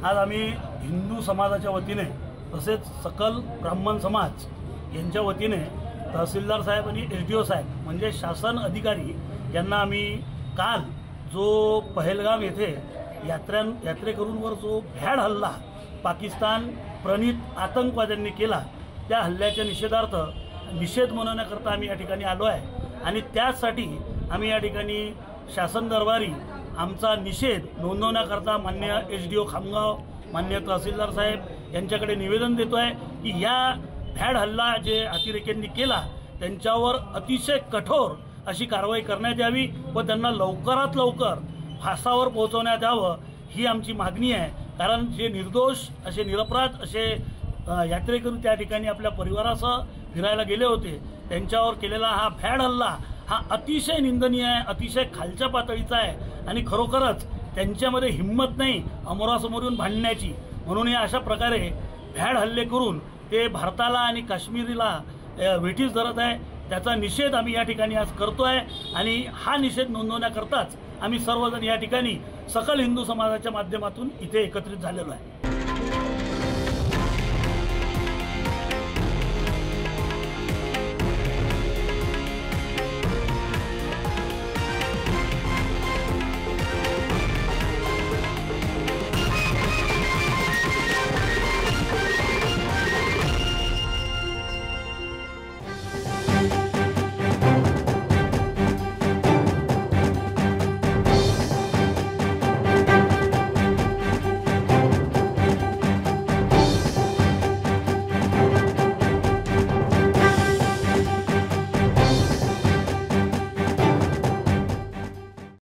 आज आम्ही हिंदू समाजाच्या वतीने तसेच सकल ब्राह्मण समाज यांच्या वतीने तहसीलदार साहेब आणि SDO साहेब म्हणजे शासन अधिकारी यांना आम्ही काल जो पहलगाम येथे यात्रेकरूंवर जो भ्याड हल्ला पाकिस्तान प्रणित आतंकवाद्यांनी केला त्या हल्ल्याच्या निषेध मनवण्याकरता आम्ही या ठिकाणी आलो आहे आणि त्यासाठी आम्ही या ठिकाणी शासन दरबारी आमचा निषेध नोंदवण्याकरता मान्य SDO खामगाव मान्य तहसीलदार साहेब यांच्याकडे निवेदन देतो आहे की या भ्याड हल्ला जे अतिरेक्यांनी केला त्यांच्यावर अतिशय कठोर अशी कारवाई करण्यात यावी व त्यांना लवकरात लवकर फासावर पोहोचवण्यात यावं ही आमची मागणी आहे। कारण जे निर्दोष असे निरपराध असे यात्रेकरू त्या ठिकाणी आपल्या परिवारासह फिरायला गेले होते त्यांच्यावर केलेला हा भ्याड हल्ला हा अतिशय निंदनीय आहे, अतिशय खालच्या पातळीचा आहे आणि खरोखरच त्यांच्यामध्ये हिंमत नाही अमोरासमोर येऊन भांडण्याची। म्हणून या अशा प्रकारे भ्याड हल्ले करून ते भारताला आणि काश्मीरीला वेठीस धरत आहे त्याचा निषेध आम्ही या ठिकाणी आज करतोय आणि हा निषेध नोंदवण्याकरताच आम्ही सर्वजण या ठिकाणी सकल हिंदू समाजाच्या माध्यमातून इथे एकत्रित झालेलो आहे।